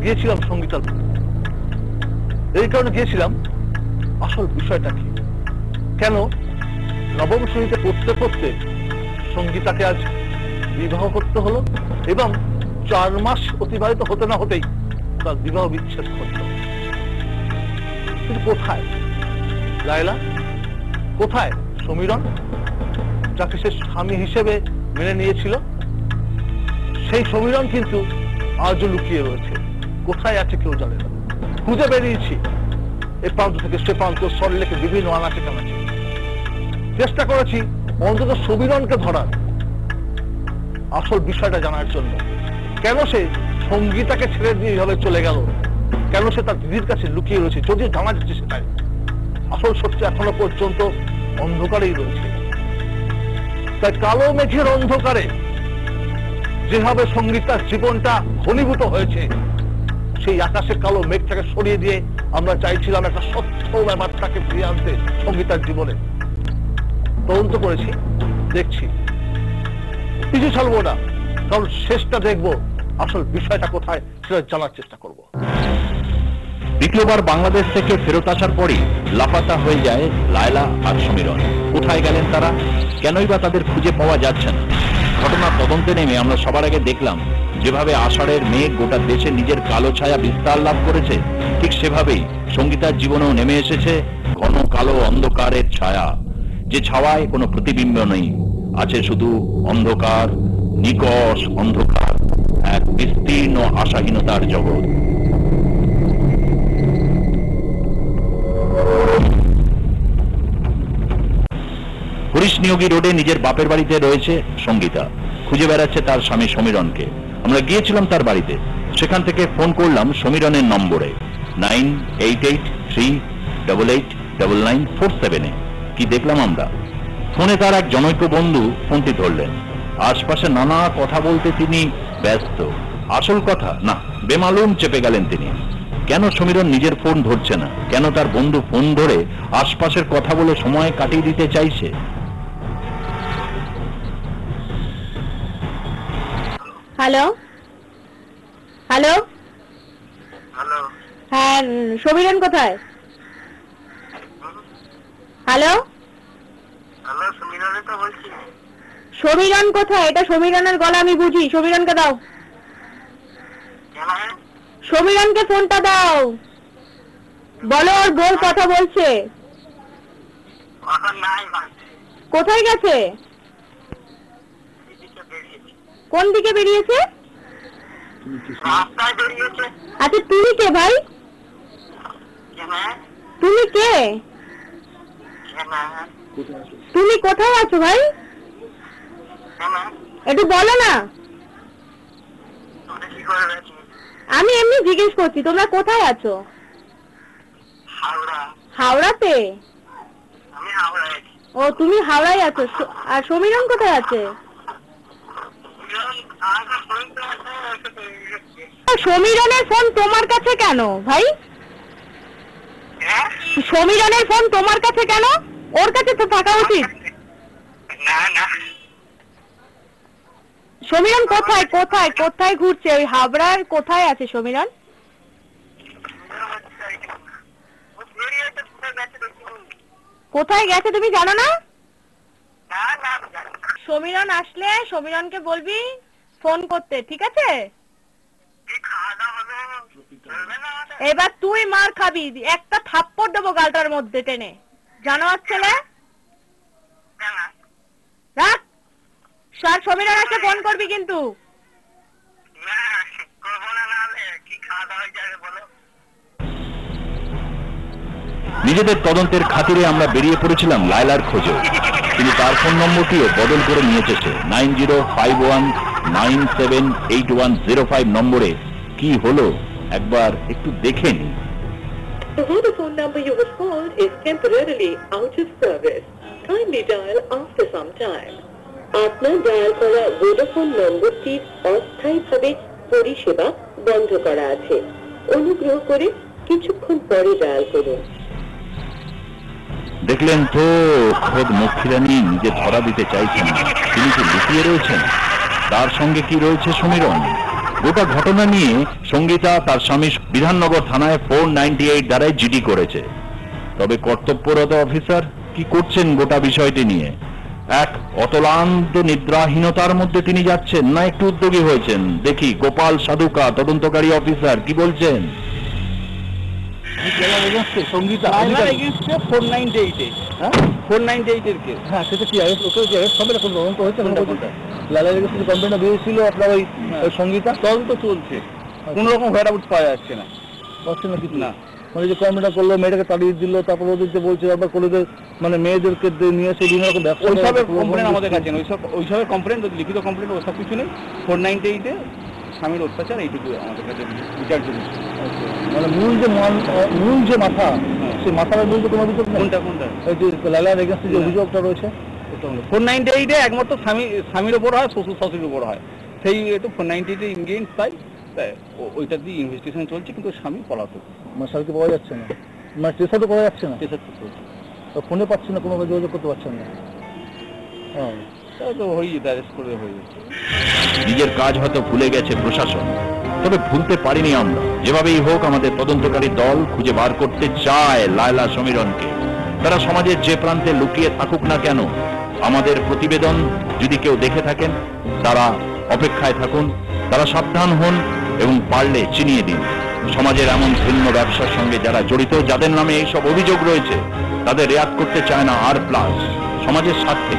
গিয়েছিলাম সঙ্গীতার, এই কারণে গিয়েছিলাম আসল বিষয়টা কি, কেন নবম শ্রেণীতে পড়তে পড়তে সঙ্গীতাকে আজ বিবাহ করতে হলো এবং 4 মাস অতিবাহিত হতে না হতেই তার বিবাহ বিচ্ছেদ করলো। কিন্তু কোথায় লায়লা, কোথায় সমীরণ, যাকে সে স্বামী হিসেবে মেনে নিয়েছিল? সেই সমীরণ কিন্তু আজও লুকিয়ে রয়েছে, কোথায় আছে কেউ জানে না। খুঁজে বেরিয়েছি এ প্রান্ত থেকে সে প্রান্ত, সল্লেকে বিভিন্ন আনাচে কানাচে চেষ্টা করেছি অন্তত সমীরণকে ধরার, আসল বিষয়টা জানার জন্য। কেন সে সঙ্গীতাকে ছেড়ে দিয়ে এইভাবে চলে গেল, কেন সে তার দিদির কাছে লুকিয়ে রয়েছে, যদিও জানা যাচ্ছে সেটাই আসল সত্য এখনো পর্যন্ত অন্ধকারেই রয়েছে। তাই কালো মেঘের অন্ধকারে যেভাবে সঙ্গীতার জীবনটা ঘনীভূত হয়েছে, সেই আকাশে কালো মেঘটাকে সরিয়ে দিয়ে আমরা চাইছিলাম একটা সত্য ব্যাপারটাকে ফিরিয়ে আনতে সঙ্গীতার জীবনে। তদন্ত করেছি, দেখছি, কিছু ছাড়বো না, কারণ শেষটা দেখবো, আসল বিষয়টা কোথায় সেটা জানার চেষ্টা করব। দ্বিতীয়বার বাংলাদেশ থেকে ফেরত আসার পরই লাপাতা হয়ে যায় লায়লা আর সমীরণ। কোথায় গেলেন তারা, কেনই বা তাদের খুঁজে পাওয়া যাচ্ছে না? ঘটনার তদন্তে নেমে আমরা সবার আগে দেখলাম যেভাবে আষাঢ়ের মেঘ গোটা দেশে নিজের কালো ছায়া বিস্তার লাভ করেছে, ঠিক সেভাবেই সঙ্গীতার জীবনেও নেমে এসেছে ঘন কালো অন্ধকারের ছায়া, যে ছাওয়ায় কোনো প্রতিবিম্ব নেই, আছে শুধু অন্ধকার, নিকষ অন্ধকার, এক বিস্তীর্ণ আশাহীনতার জগৎ। হরিশ নিয়োগী রোডে নিজের বাপের বাড়িতে রয়েছে সঙ্গীতা, খুঁজে বেড়াচ্ছে তার স্বামী সমীরণকে। আমরা গিয়েছিলাম তার বাড়িতে, সেখান থেকে ফোন করলাম সমীরণের নম্বরে 9883889947-এ। কি দেখলাম আমরা, ফোনে তার এক জনৈক বন্ধু ফোনটি ধরলেন। আশপাশে নানা কথা বলতে তিনি ব্যস্ত, আসল কথা না বেমালুম চেপে গেলেন তিনি। কেন সমীরণ নিজের ফোন ধরছে না, কেন তার বন্ধু ফোন ধরে আশপাশের কথা বলে সময় কাটিয়ে দিতে চাইছে? হ্যালো হ্যালো হ্যালো, হ্যাঁ, সমীরণ কোথায়? হ্যালো হ্যালো, সমীরণই তো বলছি। সমীরণ কোথায়? এটা সমীরণের গলা আমি বুঝি, সমীরণকে দাও, কেন? সমীরণকে ফোনটা দাও, বলো ওর বউ কথা বলছে। এখন নাই বা, কোথায় গেছে? এদিকে বেরিয়েছি, কোন দিকে বেরিয়েছে? রাস্তায় বেরিয়েছে। আচ্ছা তুমি কে ভাই? কেন? তুমি কে? কেন? তুমি কোথায় আছো ভাই? কেন? একটু বলো না। তুমি কি করে গেছি? আমি এমনি জিজ্ঞেস করছি তোমরা কোথায় আছো? হাওড়া। হাওড়াতে? আমি হাওড়ায় আছি। ও তুমি হাওড়ায় আছো, আর সমীরণ কোথায় আছে? আমাকে ফোন তো আছে, ওকে তো গেছি। সমীরণের ফোন তোমার কাছে কেন ভাই? হ্যাঁ? সমীরণের ফোন তোমার কাছে কেন? ওর কাছে তো থাকা উচিত। না না, সমীরণ কোথায় কোথায় কোথায় ঘুরছে? ওই হাবড়ার কোথায় আছে সমীরণ? ও বেরিয়েছে, কোথায় গেছে দেখি। কোথায় গেছে তুমি জানো না? না না, জানি না। সমীরণ আসলে সমীরণকে বলবি ফোন করতে, ঠিক আছে? কি খাওয়া দাওয়া হবে? চলবে না আমাদের? এবার তুই মার খাবি, একটা থাপ্পড় দেবো গালটার মধ্যে টেনে, জানোয়ার ছেলে। কেন? রাখ, স্যার সমীরণ আসলে ফোন করবি কিন্তু। না, করবো না, নাহলে কি খাওয়া দাওয়া হয়ে যাবে বলো? নিজেদের তদন্তের খাতিরে আমরা বেরিয়ে পড়েছিলাম লায়লার খোঁজে। তিনি তার ফোন নম্বরটিও বদল করে নিয়ে এসেছে 9051978105 নম্বরে। কি হলো একবার একটু দেখে নিন। The Vodafone number you have called is temporarily out of service. Kindly dial after some time. আপনার ডায়াল করা ভোডাফোন নম্বরটি অস্থায়ীভাবে পরিষেবা বন্ধ করা আছে। অনুগ্রহ করে কিছুক্ষণ পরে ডায়াল করুন। দেখলেন তো, খোদ মুখিরানী নিজে ধরা দিতে চাইছেন না। তিনি কি লুকিয়ে রয়েছেন? তার সঙ্গে কি রয়েছে সমীরণ? গোটা ঘটনা নিয়ে সঙ্গীতা তার স্বামী বিধাননগর থানায় 498 ধারায় জিডি করেছে। তবে কর্তব্যরত অফিসার কি করছেন গোটা বিষয়টি নিয়ে? এক অতলান্ত নিদ্রাহীনতার মধ্যে তিনি যাচ্ছেন, না একটু উদ্যোগী হয়েছেন? দেখি গোপাল সাধুকা তদন্তকারী অফিসার কি বলছেন। সঙ্গীতা 498 এর কেস। হ্যাঁ, সেটা কি সবের এখন তদন্ত হয়েছে? লাইলার এগেন্সটে কমপ্লেনটা দিয়েছিল আপনার ওই সঙ্গীতা, তদন্ত চলছে, কোন রকম হেরাবুট পাওয়া যাচ্ছে না। পাচ্ছেন না কিছু? না। মানে যে কমপ্লেনটা করলো, মেয়েটাকে তাড়িয়ে দিল, তারপর ওদেরকে বলছে আবার কলেজের মানে মেয়েদেরকে নিয়ে এসে বিভিন্ন রকম ব্যবসা, ওইসবের কমপ্লেন আমাদের কাছে নেই, ওইসবের কমপ্লেন, লিখিত কমপ্লেন ওসব কিছু নেই। 498 স্বামীর অত্যাচার এইটুকু আমাদের কাছে বিচার্য বিষয়। মানে মূল যে মাথা, সেই মাথার বিরুদ্ধে কোনো অভিযোগ নেই? কোনটা এই যে লাইলার এগেন্সটে যে অভিযোগটা রয়েছে, 498 একমাত্র স্বামীর ওপর হয়, শ্বশুর শাশুড়ির উপর হয়, সেই একটু 498 ইনগ্রিডিয়েন্টস পাই, ওইটা দিয়ে ইনভেস্টিগেশন চলছে, কিন্তু স্বামী পলাতক। মাসালকে পাওয়া যাচ্ছে না, মানে ট্রেসারও পাওয়া যাচ্ছে না, কেসের তো চলছে, ফোনে পাচ্ছেন না, কোনোভাবে যোগাযোগ করতে পারছেন না। হ্যাঁ, তাই তো হয়ে যেতে, অ্যারেস্ট করে হয়ে যাচ্ছে। নিজের কাজ হয়তো ভুলে গেছে প্রশাসন, তবে ভুলতে পারিনি আমরা। যেভাবেই হোক আমাদের তদন্তকারী দল খুঁজে বার করতে চায় লায়লা সমীরনকে। তারা সমাজের যে প্রান্তে লুকিয়ে থাকুক না কেন, আমাদের প্রতিবেদন যদি কেউ দেখে থাকেন তারা অপেক্ষায় থাকুন, তারা সাবধান হন এবং পারলে চিনিয়ে দিন। সমাজের এমন ভিন্ন ব্যবসার সঙ্গে যারা জড়িত, যাদের নামে এইসব অভিযোগ রয়েছে, তাদের রেয়াত করতে চায় না আর প্লাস। সমাজের স্বার্থে